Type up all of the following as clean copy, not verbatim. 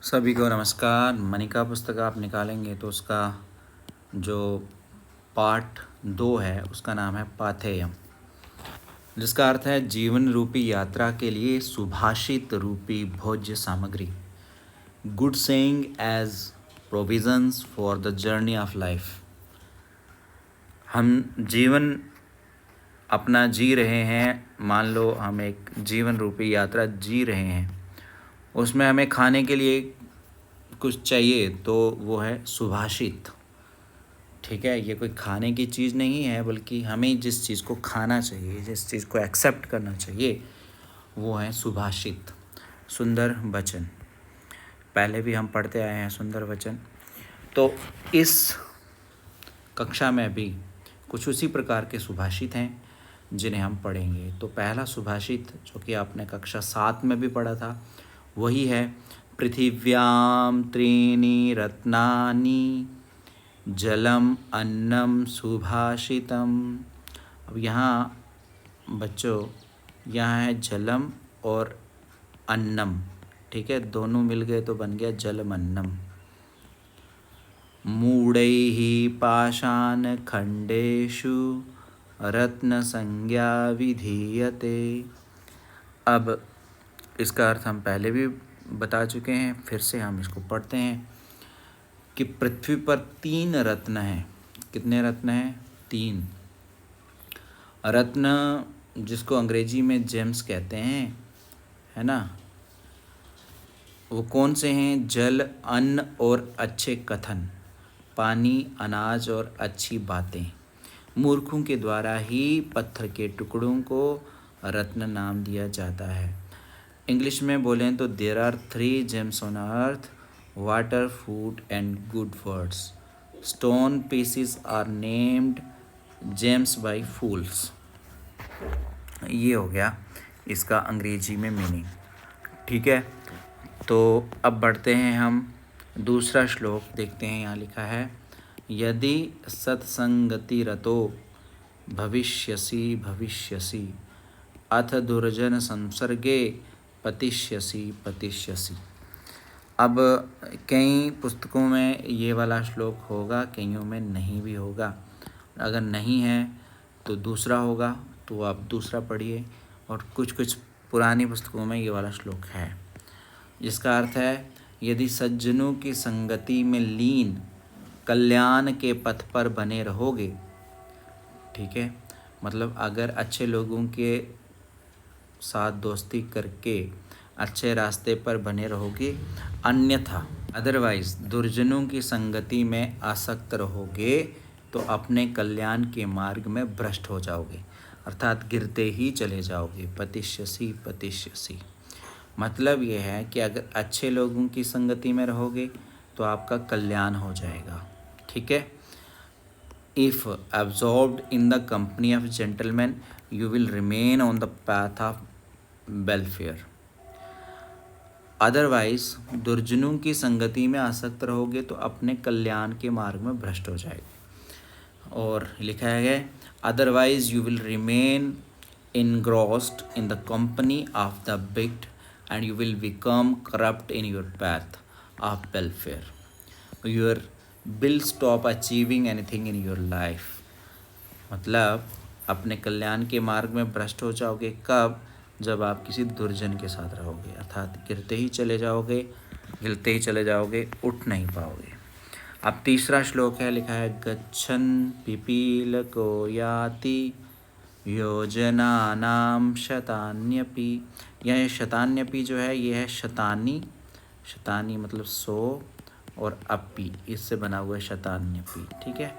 सभी को नमस्कार। मनिका पुस्तक आप निकालेंगे तो उसका जो पार्ट 2 है उसका नाम है पाथेयम, जिसका अर्थ है जीवन रूपी यात्रा के लिए सुभाषित रूपी भोज्य सामग्री। Good sayings as provisions for the journey of life. हम जीवन अपना जी रहे हैं, मान लो हम एक जीवन रूपी यात्रा जी रहे हैं, उसमें हमें खाने के लिए कुछ चाहिए तो वो है सुभाषित। ठीक है, ये कोई खाने की चीज़ नहीं है, बल्कि हमें जिस चीज़ को खाना चाहिए, जिस चीज़ को एक्सेप्ट करना चाहिए, वो है सुभाषित, सुंदर वचन। पहले भी हम पढ़ते आए हैं सुंदर वचन, तो इस कक्षा में भी कुछ उसी प्रकार के सुभाषित हैं जिन्हें हम पढ़ेंगे। तो पहला सुभाषित जो कि आपने कक्षा 7 में भी पढ़ा था वही है, पृथिव्याम त्रीणि रत्नानि जलम अन्नम सुभाषितम। अब यहाँ बच्चों, यहाँ है जलम और अन्नम, ठीक है, दोनों मिल गए तो बन गया जलम अन्नम। मूढ़ैः पाषाणखण्डेषु रत्नसंज्ञा विधीयते। अब इसका अर्थ हम पहले भी बता चुके हैं, फिर से हम इसको पढ़ते हैं कि पृथ्वी पर 3 रत्न हैं। कितने रत्न हैं? 3 रत्न, जिसको अंग्रेजी में जेम्स कहते हैं, है ना। वो कौन से हैं? जल, अन्न और अच्छे कथन, पानी, अनाज और अच्छी बातें। मूर्खों के द्वारा ही पत्थर के टुकड़ों को रत्न नाम दिया जाता है। इंग्लिश में बोलें तो there are 3 gems on earth, water, food and good words. Stone pieces are named gems by fools. ये हो गया इसका अंग्रेजी में मीनिंग। ठीक है, तो अब बढ़ते हैं हम दूसरा श्लोक देखते हैं। यहाँ लिखा है, यदि सत्संगति रतो भविष्यसि भविष्यसि अथ दुर्जन संसर्गे पतिष्यसि पतिष्यसि। अब कई पुस्तकों में ये वाला श्लोक होगा, कईयों में नहीं भी होगा। अगर नहीं है तो दूसरा होगा, तो आप दूसरा पढ़िए। और कुछ कुछ पुरानी पुस्तकों में ये वाला श्लोक है, जिसका अर्थ है, यदि सज्जनों की संगति में लीन कल्याण के पथ पर बने रहोगे। ठीक है, मतलब अगर अच्छे लोगों के साथ दोस्ती करके अच्छे रास्ते पर बने रहोगे, अन्यथा अदरवाइज दुर्जनों की संगति में आसक्त रहोगे तो अपने कल्याण के मार्ग में भ्रष्ट हो जाओगे, अर्थात गिरते ही चले जाओगे। पतिष्यसि पतिष्यसि मतलब ये है कि अगर अच्छे लोगों की संगति में रहोगे तो आपका कल्याण हो जाएगा। ठीक है, if absorbed in the company of gentlemen you will remain on the path of welfare। Otherwise दुर्जनों की संगति में आसक्त रहोगे तो अपने कल्याण के मार्ग में भ्रष्ट हो जाएगा। और लिखा है, otherwise you will remain engrossed in the company of the wicked and you will become corrupt in your path of welfare. Your will stop achieving anything in your life। मतलब अपने कल्याण के मार्ग में भ्रष्ट हो जाओगे कब? जब आप किसी दुर्जन के साथ रहोगे, अर्थात गिरते ही चले जाओगे, गिरते ही चले जाओगे, उठ नहीं पाओगे। अब तीसरा श्लोक है, लिखा है, गच्छन् पिपीलको याति योजनानां शतान्यपि। यह शतान्यपि जो है ये है शतानी, शतानी मतलब 100 और अपि इससे बना हुआ है शतान्यपि। ठीक है,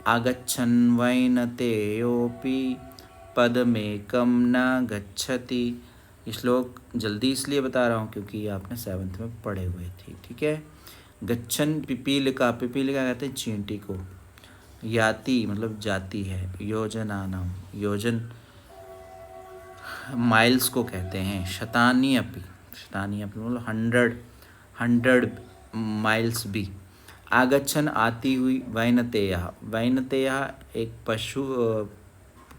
आगच्छन् वैनतेयोपि पदमेकं न गच्छति। ये श्लोक जल्दी इसलिए बता रहा हूँ क्योंकि ये आपने 7th में पढ़े हुए थे। ठीक है, गच्छन् पिपीलिका, पिपीलिका कहते हैं चींटी को, याति मतलब जाती है, योजनानाम योजन माइल्स को कहते हैं, शतानी अपि, शतानी अपि मतलब 100 माइल्स भी। आगच्छन आती हुई, वैनतेयः, वैनतेयः एक पशु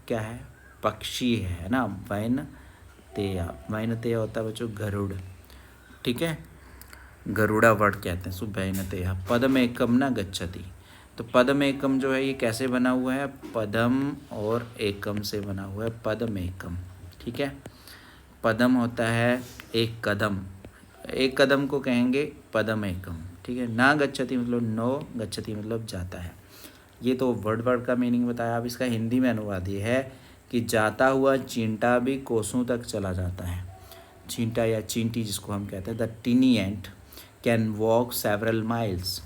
क्या है? पक्षी है ना, वैनतेयः, वैनतेयः होता है बच्चों गरुड़। ठीक है, गरुड़ा वट कहते हैं सुबैनतया। पदम एकम न गच्छति, तो पदम एकम जो है ये कैसे बना हुआ है, पदम और एकम से बना हुआ है, पदम एकम। ठीक है, पदम होता है एक कदम, एक कदम को कहेंगे पदम एकम। ठीक है, ना गच्छति मतलब नो, गच्छति मतलब जाता है। ये तो वर्ड का मीनिंग बताया। अब इसका हिंदी में अनुवाद ये है कि जाता हुआ चींटा भी कोसों तक चला जाता है। चींटा या चींटी जिसको हम कहते हैं, the टिनी ant can walk several miles.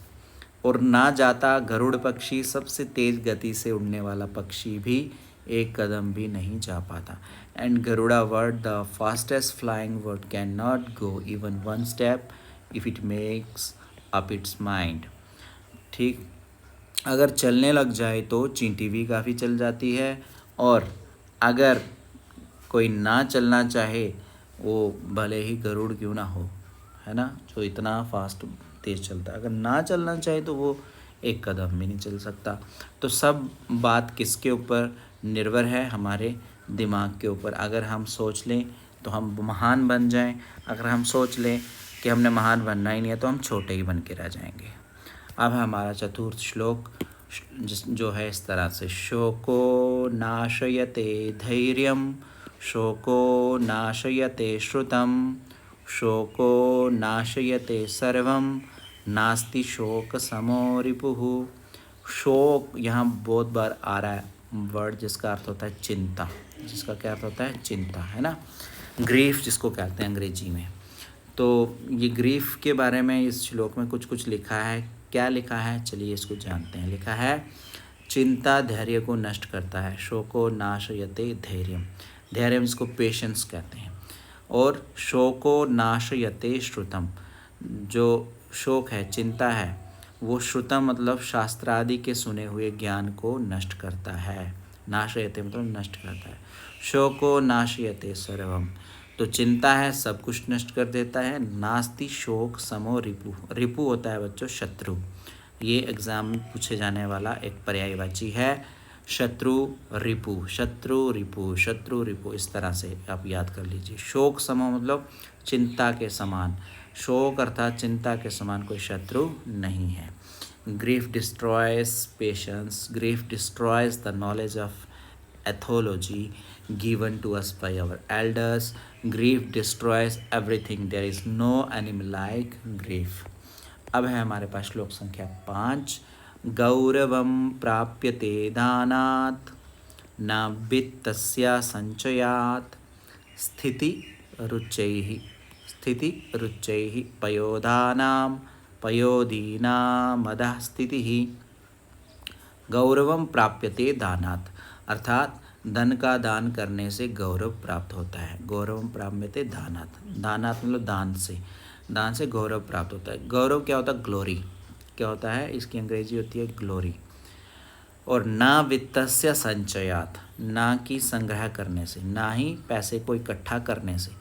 और ना जाता गरुड़ पक्षी, सबसे तेज गति से उड़ने वाला पक्षी भी एक कदम भी नहीं जा पाता। And Garuda word the fastest flying word can not go even one step if it makes up it's mind. ठीक, अगर चलने लग जाए तो चींटी भी काफ़ी चल जाती है, और अगर कोई ना चलना चाहे, वो भले ही गरुड़ क्यों ना हो, है ना, जो इतना फास्ट तेज़ चलता है, अगर ना चलना चाहे तो वो एक कदम भी नहीं चल सकता। तो सब बात किसके ऊपर निर्भर है, हमारे दिमाग के ऊपर। अगर हम सोच लें तो हम महान बन जाएं, अगर हम सोच लें कि हमने महान बनना ही नहीं है तो हम छोटे ही बन के रह जाएंगे। अब हमारा चतुर्थ श्लोक जो है इस तरह से, शोको नाशयते धैर्यम, शोको नाशयते श्रुतम, शोको नाशयते सर्वम, नास्ति शोक समो रिपुः। शोक यहाँ बहुत बार आ रहा है वर्ड जिसका अर्थ होता है चिंता, जिसका क्या अर्थ होता है, चिंता, है ना, ग्रीफ जिसको कहते हैं अंग्रेजी में। तो ये ग्रीफ के बारे में इस श्लोक में कुछ कुछ लिखा है। क्या लिखा है, चलिए इसको जानते हैं। लिखा है, चिंता धैर्य को नष्ट करता है, शोको नाशयते धैर्यम, धैर्य जिसको पेशेंस कहते हैं। और शोको नाशयते श्रुतम, जो शोक है, चिंता है, वो श्रुतम मतलब शास्त्र आदि के सुने हुए ज्ञान को नष्ट करता है। नाशयते मतलब नष्ट करता है। शोको नाशयते सर्वम, तो चिंता है सब कुछ नष्ट कर देता है। नास्ति शोक समो रिपु, रिपु होता है बच्चों शत्रु। ये एग्जाम में पूछे जाने वाला एक पर्यायवाची है, शत्रु रिपु, शत्रु रिपु, शत्रु रिपु, इस तरह से आप याद कर लीजिए। शोक समो मतलब चिंता के समान, शोक अर्थात चिंता के समान कोई शत्रु नहीं है। Grief destroys patience, grief destroys the knowledge of ethology given to us by our elders. Grief destroys everything. There is no enemy like grief. अब है हमारे पास श्लोक संख्या 5, गौरवं प्राप्यते दानात् न वित्तस्य संचयात्, स्थिति रुचैः, स्थिति रुचैः पयोधानां पयोदीनां मदः स्थितिः। गौरवं प्राप्यते दानात्, अर्थात धन का दान करने से गौरव प्राप्त होता है। गौरवं प्राप्यते दानात्, दानात् मतलब दान से, दान से गौरव प्राप्त होता है। गौरव क्या होता है, ग्लोरी, क्या होता है, इसकी अंग्रेजी होती है ग्लोरी। और ना वित्तस्य संचयात्, ना की संग्रह करने से, ना ही पैसे को इकट्ठा करने से।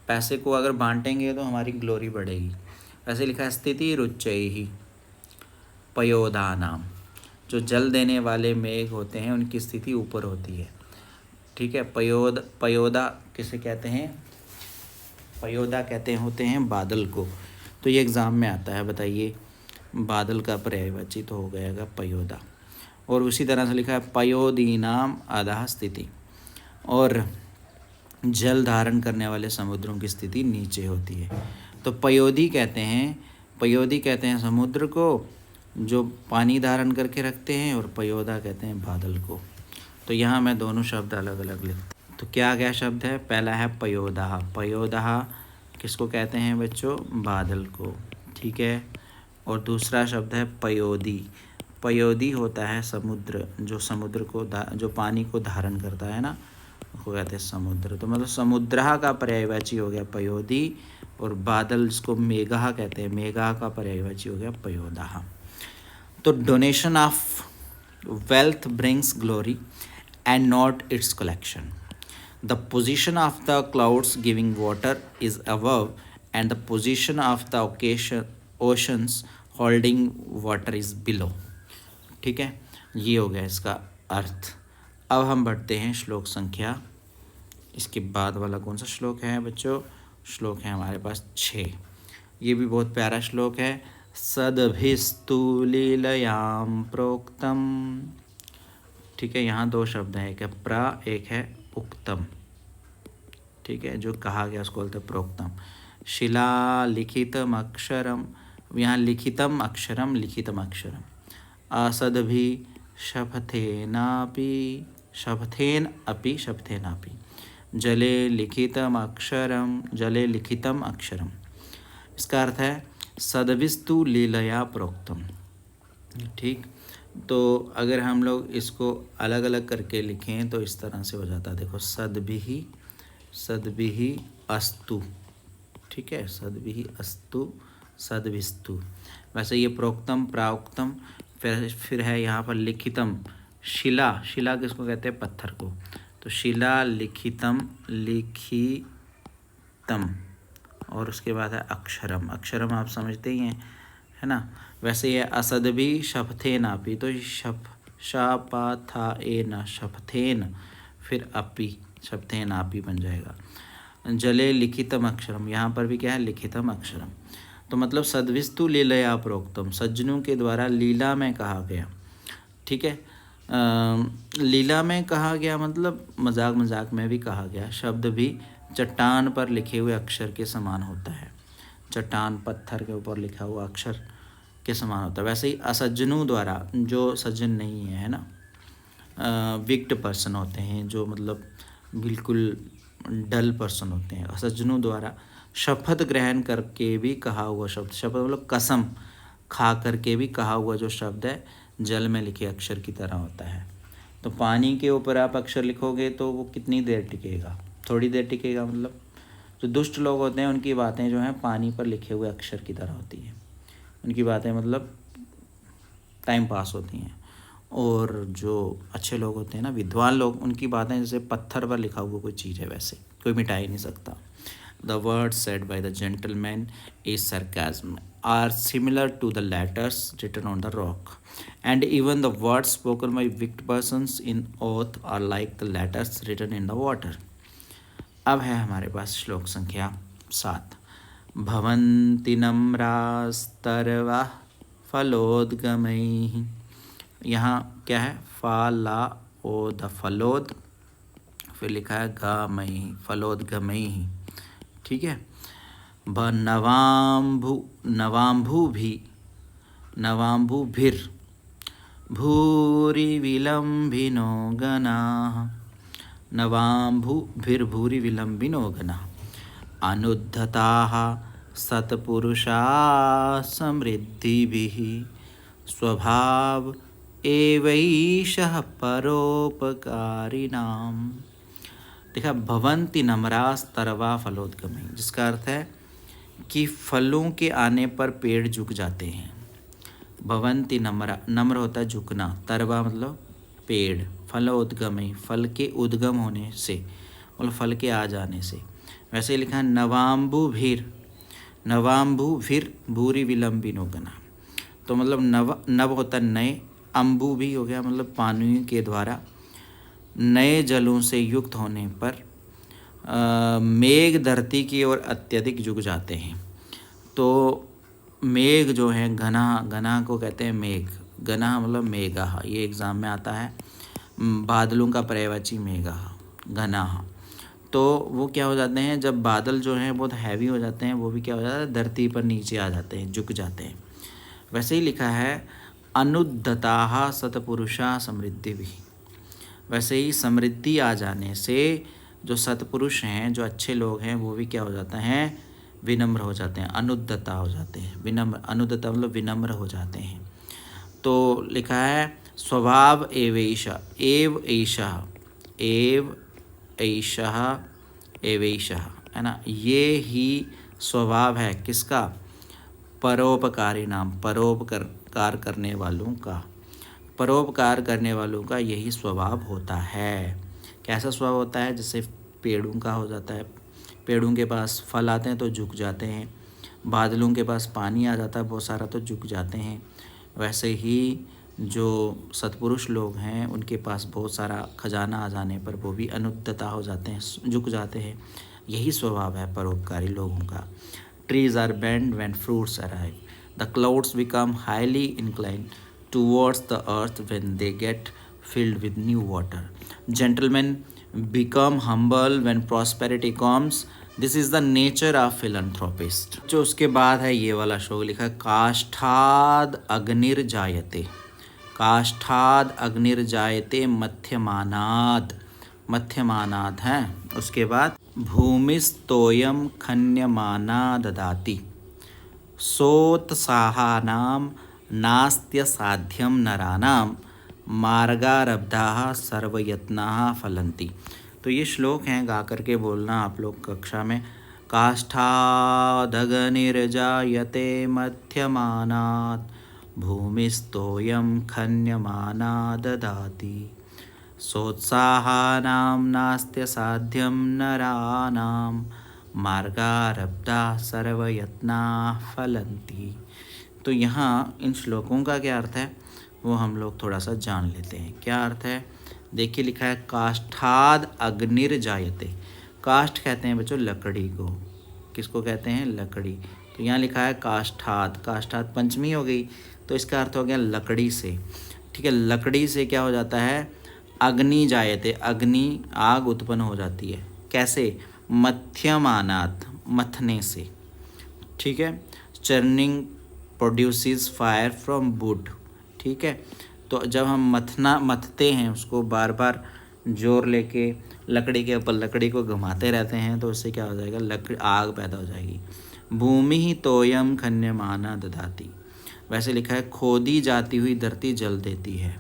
पैसे को अगर बांटेंगे तो हमारी ग्लोरी बढ़ेगी। ऐसे लिखा है, स्थिति रुचैः पयोदानाम, जो जल देने वाले मेघ होते हैं उनकी स्थिति ऊपर होती है। ठीक है, पयोदा किसे कहते हैं, पयोदा कहते होते हैं बादल को। तो ये एग्ज़ाम में आता है, बताइए, बादल का पर्यायवाची तो हो गएगा पयोदा। और उसी तरह से लिखा है पयोदीनाम अधः स्थिति, और जल धारण करने वाले समुद्रों की स्थिति नीचे होती है। तो पयोदी कहते हैं समुद्र को जो पानी धारण करके रखते हैं, और पयोदा कहते हैं बादल को। तो यहाँ मैं दोनों शब्द अलग अलग लिखता। तो क्या क्या शब्द है, पहला है पयोदा, पयोदा किसको कहते हैं बच्चों, बादल को। ठीक है, और दूसरा शब्द है पयोदी, पयोदी होता है समुद्र, जो समुद्र को जो पानी को धारण करता है ना, उसको कहते हैं समुद्र। तो मतलब समुद्र का पर्यायवाची हो गया पयोदी, और बादल जिसको मेघा कहते हैं, मेघा का पर्यायवाची हो गया पयोदा। तो donation of wealth brings glory and not it's collection. The position of the clouds giving water is above and the position of the oceans holding water is below. ठीक है, ये हो गया इसका अर्थ। अब हम बढ़ते हैं श्लोक संख्या, इसके बाद वाला कौन सा श्लोक है बच्चों, श्लोक है हमारे पास 6, ये भी बहुत प्यारा श्लोक है। सदभिस्तु लीलयाम प्रोक्तम। ठीक है, यहाँ दो शब्द हैं, एक है प्र, एक है उक्तम। ठीक है, जो कहा गया उसको बोलते प्रोक्तम। शिला लिखितम अक्षरम, यहाँ लिखितम अक्षरम, लिखितम अक्षरम। असदभि शपथेनापि, शपथेन अपि, शपथेनापि। जले लिखितम अक्षरम, जले लिखितम अक्षरम। इसका अर्थ है सदविस्तु लीलया प्रोक्तम। ठीक, तो अगर हम लोग इसको अलग अलग करके लिखें तो इस तरह से हो जाता है। देखो, सद्भिः, सद्भिः अस्तु। ठीक है, सद्भिः अस्तु, सद्भिस्तु। वैसे ये प्रोक्तम, प्राउक्तम, फिर है यहाँ पर लिखितम। शिला, शिला किसको कहते हैं? पत्थर को। तो शिला लिखितम, लिखितम। और उसके बाद है अक्षरम। अक्षरम आप समझते ही हैं, है ना। वैसे ये असदभि शपथेनापि, तो शप, शापा था ए न, शपथेन, फिर अपि, शपथेनापि बन जाएगा। जले लिखितम अक्षरम, यहाँ पर भी क्या है? लिखितम अक्षरम। तो मतलब सद्विस्तु लीलया प्रोक्तम, सज्जनों के द्वारा लीला में कहा गया। ठीक है, लीला में कहा गया मतलब मजाक मजाक में भी कहा गया। शब्द भी चट्टान पर लिखे हुए अक्षर के समान होता है। चट्टान, पत्थर के ऊपर लिखा हुआ अक्षर के समान होता है। वैसे ही असज्जनों द्वारा, जो सज्जन नहीं है ना, विक्ट पर्सन होते हैं, जो मतलब बिल्कुल डल पर्सन होते हैं, असज्जनों द्वारा शपथ ग्रहण करके भी कहा हुआ शब्द, शपथ मतलब कसम खा करके भी कहा हुआ जो शब्द है, जल में लिखे अक्षर की तरह होता है। तो पानी के ऊपर आप अक्षर लिखोगे तो वो कितनी देर टिकेगा? थोड़ी देर टिकेगा। मतलब जो दुष्ट लोग होते हैं उनकी बातें जो हैं पानी पर लिखे हुए अक्षर की तरह होती हैं। उनकी बातें मतलब टाइम पास होती हैं। और जो अच्छे लोग होते हैं ना, विद्वान लोग, उनकी बातें जैसे पत्थर पर लिखा हुआ कोई चीज़ है, वैसे कोई मिटा ही नहीं सकता। The words said by the gentleman is sarcasm, are similar to the letters written on the rock, and even the words spoken by wicked persons in oath are like the letters written in the water. अब है हमारे पास श्लोक संख्या 7। भवन्ति नम्रास्तर्वा फलोद्गमैः। यहाँ क्या है? फाला ओद, फलोद, फिर लिखा है गमैः, फलोद्गमैः। ठीक है, नवाम्भु, नवाम्भुभि, नवाम्भुभिर् भूरि विलम्बिनो गणाः, नवाम्भुभिर्भूरि विलम्बिनो गणाः। अनुद्धताः सत्पुरुषा समृद्धिभिः, स्वभाव एवैषः परोपकारिणाम्। देखा, भवन्ति नम्रास्तर्वा फलोद्गमैः, जिसका अर्थ है कि फलों के आने पर पेड़ झुक जाते हैं। भवन्ति नम्रा, नम्र होता है झुकना, तरवा मतलब पेड़, फलोद्गमैः फल के उद्गम होने से, मतलब फल के आ जाने से। वैसे लिखा है नवाम्भुभिर, नवाम्भुभिर भूरि विलम्बिनो गणाः। तो मतलब नव होता है नए, अम्बु भी हो गया मतलब पानी के द्वारा नए जलों से युक्त होने पर मेघ धरती की ओर अत्यधिक झुक जाते हैं। तो मेघ जो है, घना, घना को कहते हैं मेघ, घना मतलब मेघः, ये एग्ज़ाम में आता है। बादलों का पर्यायवाची मेघः, घनाः। तो वो क्या हो जाते हैं, जब बादल जो हैं बहुत हैवी हो जाते हैं, वो भी क्या हो जाता है, धरती पर नीचे आ जाते हैं, झुक जाते हैं। वैसे ही लिखा है अनुद्धताः सत्पुरुषा समृद्धिभिः। वैसे ही समृद्धि आ जाने से जो सत्पुरुष हैं, जो अच्छे लोग हैं, वो भी क्या हो जाते हैं, विनम्र हो जाते हैं, अनुद्धता हो जाते हैं। विनम्र, अनुद्धता मतलब विनम्र हो जाते हैं। तो लिखा है स्वभाव एवैषः, एव ऐषः, एव ऐषः, एवैषः, है ना। ये ही स्वभाव है किसका? परोपकारिणाम, परोपकार करने वालों का, परोपकार करने वालों का यही स्वभाव होता है। कैसा स्वभाव होता है? जैसे पेड़ों का हो जाता है, पेड़ों के पास फल आते हैं तो झुक जाते हैं, बादलों के पास पानी आ जाता है बहुत सारा तो झुक जाते हैं। वैसे ही जो सत्पुरुष लोग हैं, उनके पास बहुत सारा खजाना आ जाने पर वो भी अनुद्धता हो जाते हैं, झुक जाते हैं। यही स्वभाव है परोपकारी लोगों का। trees are bent when fruits arrive. The clouds become highly inclined towards the earth when they get filled with new water. Gentlemen become humble when prosperity comes. This is the nature of philanthropist. जो उसके बाद है ये वाला श्लोक लिखा है, काष्ठाद अग्निर्जायते, काष्ठाद अग्निर्जायते मध्यमानाद, मध्यमानाद है। उसके बाद भूमिस्तोयम खन्यमाना ददाति, सोत्साहानां नास्त्य साध्यम नरानां मार्गारब्धाः सर्वयत्नाः फलन्ति। तो ये श्लोक हैं, गा करके बोलना आप लोग कक्षा में। काष्ठादग्निर्जायते मध्यमानात् भूमिस्तोयं खन्यमाना ददाति, सोत्साहानां नास्त्य साध्यं नरानां मार्गारब्धाः सर्वयत्नाः फलन्ति। तो यहाँ इन श्लोकों का क्या अर्थ है वो हम लोग थोड़ा सा जान लेते हैं। क्या अर्थ है देखिए, लिखा है काष्ठाद अग्निर्जायते। काष्ठ कहते हैं बच्चों लकड़ी को, किसको कहते हैं, लकड़ी। तो यहाँ लिखा है काष्ठाद, काष्ठाद पंचमी हो गई, तो इसका अर्थ हो गया लकड़ी से। ठीक है, लकड़ी से क्या हो जाता है, अग्नि जायते, अग्नि आग उत्पन्न हो जाती है। कैसे, मध्यमानात, मथने से। ठीक है, churning produces fire from would. ठीक है, तो जब हम मथते हैं उसको, बार बार जोर लेके लकड़ी के ऊपर लकड़ी को घुमाते रहते हैं, तो उससे क्या हो जाएगा, लकड़ी आग पैदा हो जाएगी। भूमि ही तोयम खन्यमाना ददाति, वैसे लिखा है खोदी जाती हुई धरती जल देती है।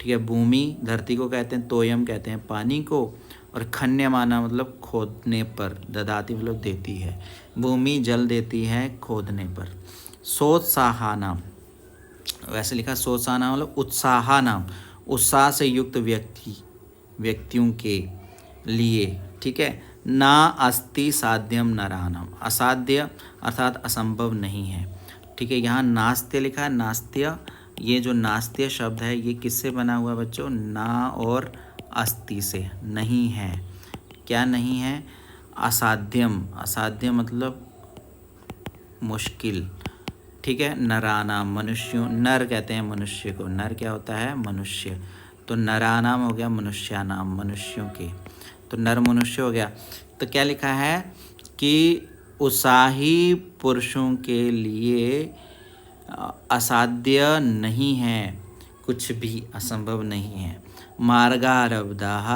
ठीक है, भूमि धरती को कहते हैं, तोयम कहते हैं पानी को, और खन्यमाना मतलब खोदने पर, ददाति मतलब देती है। भूमि जल देती है खोदने पर। सोत्साहानाम, वैसे लिखा सोत्साहानाम मतलब उत्साहानाम, उत्साह से युक्त व्यक्तियों के लिए। ठीक है, ना अस्ति साध्यम नरानाम, असाध्य अर्थात असंभव नहीं है। ठीक है, यहाँ नास्त्य लिखा है, नास्त्य, ये जो नास्त्य शब्द है ये किससे बना हुआ बच्चों, ना और अस्ति से, नहीं है। क्या नहीं है, असाध्यम, असाध्य मतलब मुश्किल। ठीक है, नरानाम मनुष्यों, नर कहते हैं मनुष्य को, नर क्या होता है, मनुष्य। तो नरानाम हो गया मनुष्यानाम, मनुष्यों के, तो नर मनुष्य हो गया। तो क्या लिखा है कि उत्साही पुरुषों के लिए असाध्य नहीं है, कुछ भी असंभव नहीं है। मार्गारब्धाः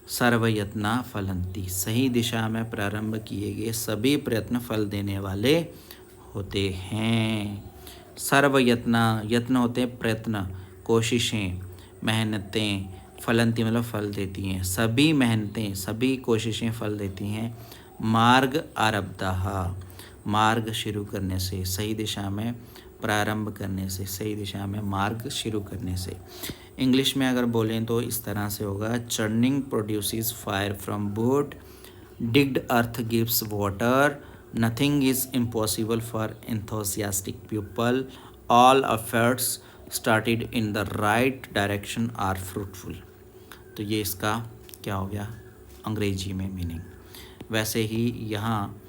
सर्वयत्ना फलन्ति, सही दिशा में प्रारंभ किए गए सभी प्रयत्न फल देने वाले होते हैं। सर्वयत्ना, यत्न होते हैं प्रयत्न, कोशिशें, मेहनतें, फलंती मतलब फल देती हैं, सभी मेहनतें, सभी कोशिशें फल देती हैं। मार्ग आरब्धाः, मार्ग शुरू करने से, सही दिशा में प्रारंभ करने से, सही दिशा में मार्ग शुरू करने से। इंग्लिश में अगर बोलें तो इस तरह से होगा, churning produces fire from would, digged earth gives water, nothing is impossible for enthusiastic people, all efforts started in the right direction are fruitful। तो ये इसका क्या हो गया अंग्रेजी में मीनिंग। वैसे ही यहाँ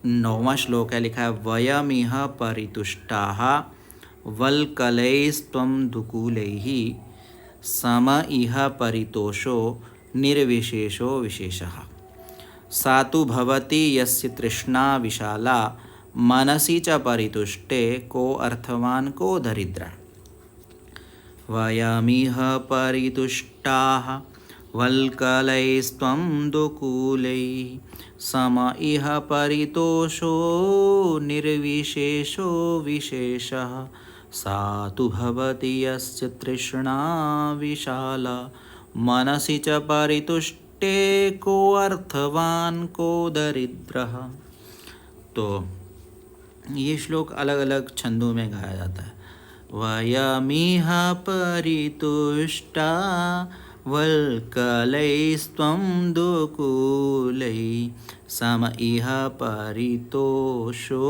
9वां श्लोक है, लिखा है वयमिह परितुष्टाः वल्कलैस्त्वं दुकूलैः सम इह परितोषो निर्विशेषो विशेषः। सा तु भवति यस्य तृष्णा विशाला मनसि च परितुष्टे को अर्थवान को दरिद्रः। वयमिह परितुष्टाः वल्कलैस्त्वं दुकूलैः सम इह परितोषो निर्विशेषो विशेषः। सा तु भवति यस्य तृष्णा विशाला मनसि च परितुष्टे को अर्थवान को दरिद्रः। तो ये श्लोक अलग अलग छंदों में गाया जाता है। वयमिह परितुष्टा वल्कलैस्त्वं दुकूलैः सम इह परितोषो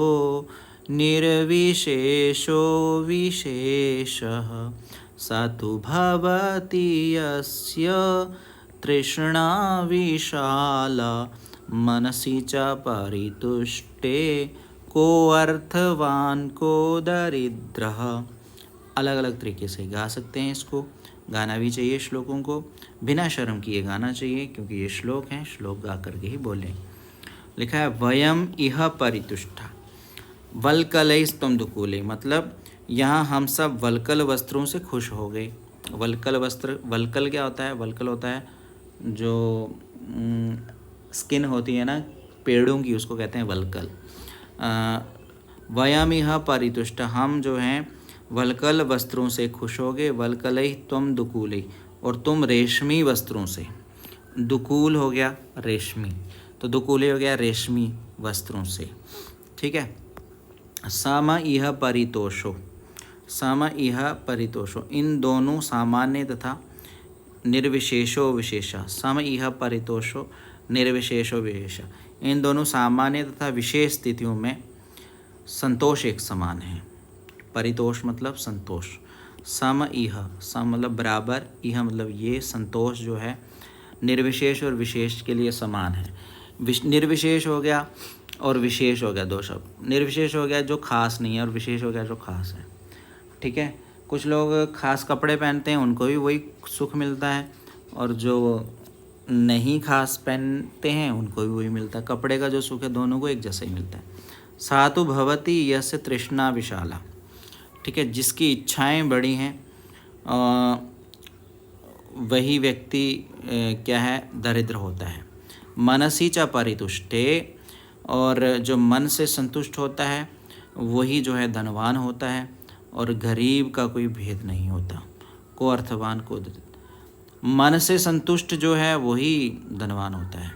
निर्विशेषो विशेषः। स तु भवति यस्य तृष्णा विशाला मनसि च परितुष्टे को अर्थवान को दरिद्रः। अलग अलग तरीके से गा सकते हैं इसको, गाना भी चाहिए श्लोकों को, बिना शर्म किए गाना चाहिए क्योंकि ये श्लोक हैं, श्लोक गा करके ही बोलें। लिखा है वयम इह परितुष्टा वल्कलैस्त्वं दुकूले, मतलब यहाँ हम सब वल्कल वस्त्रों से खुश हो गए। वल्कल वस्त्र, वल्कल क्या होता है? वल्कल होता है जो स्किन होती है ना पेड़ों की, उसको कहते हैं वल्कल। वयमिह परितुष्ट, हम जो हैं वल्कल वस्त्रों से खुश हो गए। वल्कलै त्वं दुकूले, और तुम रेशमी वस्त्रों से। दुकूल हो गया रेशमी, तो दुकूले हो गया रेशमी वस्त्रों से। ठीक है। सम इह परितोषो, सम इह परितोषो, इन दोनों सामान्य तथा निर्विशेषो विशेषा। सम इह परितोषो निर्विशेषो विशेषा, इन दोनों सामान्य तथा विशेष स्थितियों में संतोष एक समान है। परितोष मतलब संतोष। सम इह, सम मतलब बराबर, इह मतलब ये, संतोष जो है निर्विशेष और विशेष के लिए समान है। निर्विशेष हो गया और विशेष हो गया, दो शब्द। निर्विशेष हो गया जो खास नहीं है, और विशेष हो गया जो खास है। ठीक है। कुछ लोग खास कपड़े पहनते हैं, उनको भी वही सुख मिलता है, और जो नहीं खास पहनते हैं उनको भी वही मिलता है। कपड़े का जो सुख है दोनों को एक जैसा ही मिलता है। सातु भवति यस्य तृष्णा विशाला, ठीक है, जिसकी इच्छाएं बड़ी हैं वही व्यक्ति क्या है? दरिद्र होता है। मनसि च परितुष्टे, और जो मन से संतुष्ट होता है वही जो है धनवान होता है, और गरीब का कोई भेद नहीं होता। को अर्थवान को दरिद्र, मन से संतुष्ट जो है वही धनवान होता है,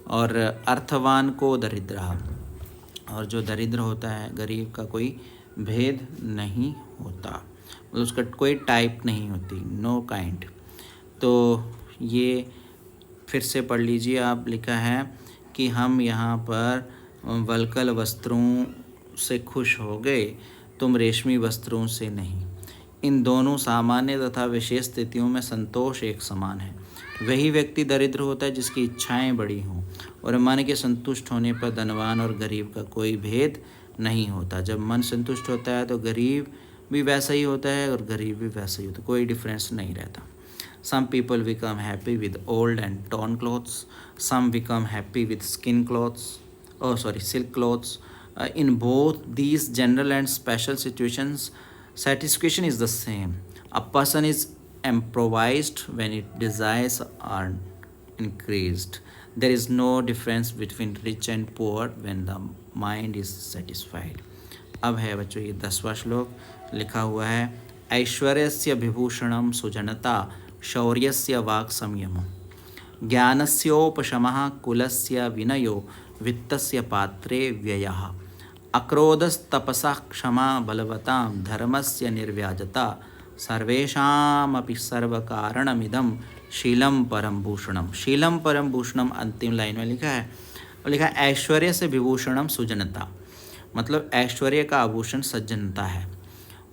और अर्थवान को दरिद्र, और जो दरिद्र होता है गरीब का कोई भेद नहीं होता, मतलब उसका कोई टाइप नहीं होती, नो काइंड। तो ये फिर से पढ़ लीजिए आप। लिखा है कि हम यहाँ पर वल्कल वस्त्रों से खुश हो गए, तुम रेशमी वस्त्रों से नहीं। इन दोनों सामान्य तथा विशेष स्थितियों में संतोष एक समान है। वही व्यक्ति दरिद्र होता है जिसकी इच्छाएं बड़ी हों, और मन के संतुष्ट होने पर धनवान और गरीब का कोई भेद नहीं होता। जब मन संतुष्ट होता है तो गरीब भी वैसा ही होता है और गरीब भी वैसा ही होता है, कोई डिफरेंस नहीं रहता। Some people become happy with old and torn clothes. Some become happy with silk clothes. In both these general and special situations, satisfaction is the same. A person is improvised when its desires are increased. There is no difference between rich and poor when the mind is satisfied. अब है बच्चों ये 10वां श्लोक। लिखा हुआ है ऐश्वर्यस्य विभूषणं सुजनता शौर्यस्य वाक् संयमो ज्ञानस्योपशमः कुलस्य विनयो वित्तस्य पात्रे व्ययः अक्रोधस्तपसः क्षमा बलवतां धर्मस्य निर्व्याजता सर्वेषामपि सर्वकारणमिदं शीलं परम भूषणम। शीलम परम भूषणम अंतिम लाइन में लिखा है, और लिखा है ऐश्वर्य से विभूषणम सुजनता, मतलब ऐश्वर्य का आभूषण सज्जनता है,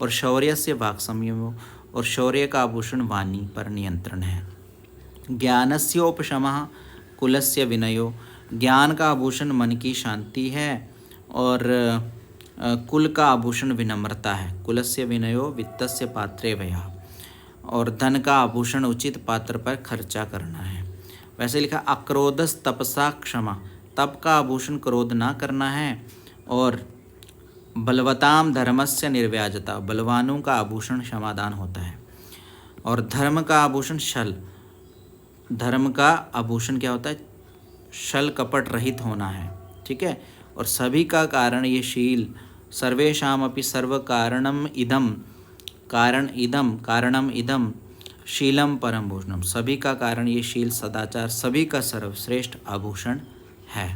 और शौर्य से वाक् संयम, और शौर्य का आभूषण वाणी पर नियंत्रण है। ज्ञानस्योपशमः कुलस्य विनयो, ज्ञान का आभूषण मन की शांति है, और कुल का आभूषण विनम्रता है। कुलस्य विनयो वित्तस्य पात्रे व्ययः, और धन का आभूषण उचित पात्र पर खर्चा करना है। वैसे लिखा अक्रोधस तपसा क्षमा, तप का आभूषण क्रोध ना करना है, और बलवताम धर्मस्य निर्व्याजता, बलवानों का आभूषण क्षमादान होता है, और धर्म का आभूषण छल, धर्म का आभूषण क्या होता है? छल कपट रहित होना है। ठीक है। और सभी का कारण ये शील, सर्वेषामपि सर्व कारणम इदम, कारणम इदम शीलम परम भूषणम, सभी का कारण ये शील सदाचार सभी का सर्वश्रेष्ठ आभूषण है।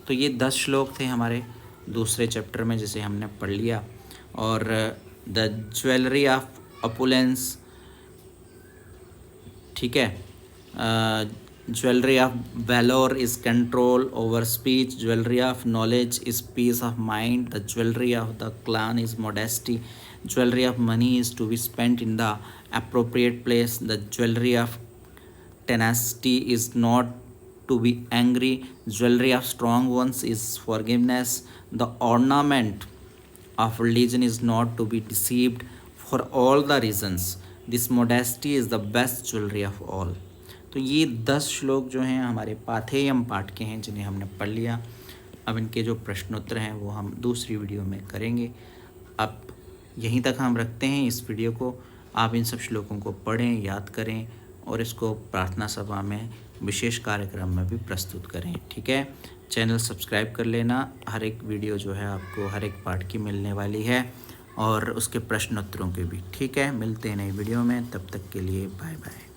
तो ये 10 श्लोक थे हमारे दूसरे चैप्टर में जिसे हमने पढ़ लिया। और द ज्वेलरी ऑफ अपुलेंस, ठीक है, jewellery of valour is control over speech, jewellery of knowledge is peace of mind, the jewellery of the clan is modesty, jewellery of money is to be spent in the appropriate place, the jewelry of tenacity is not to be angry. Jewelry of strong ones is forgiveness. The ornament of religion is not to be deceived. For all the reasons, this modesty is the best jewelry of all. तो ये 10 श्लोक जो हैं हमारे पाथेयम पाठ के हैं, जिन्हें हमने पढ़ लिया। अब इनके जो प्रश्नोत्तर हैं वो हम दूसरी वीडियो में करेंगे। अब यहीं तक हम रखते हैं इस वीडियो को। आप इन सब श्लोकों को पढ़ें, याद करें और इसको प्रार्थना सभा में विशेष कार्यक्रम में भी प्रस्तुत करें। ठीक है, चैनल सब्सक्राइब कर लेना। हर एक वीडियो जो है आपको हर एक पाठ की मिलने वाली है और उसके प्रश्नोत्तरों के भी। ठीक है, मिलते हैं नई वीडियो में, तब तक के लिए बाय बाय।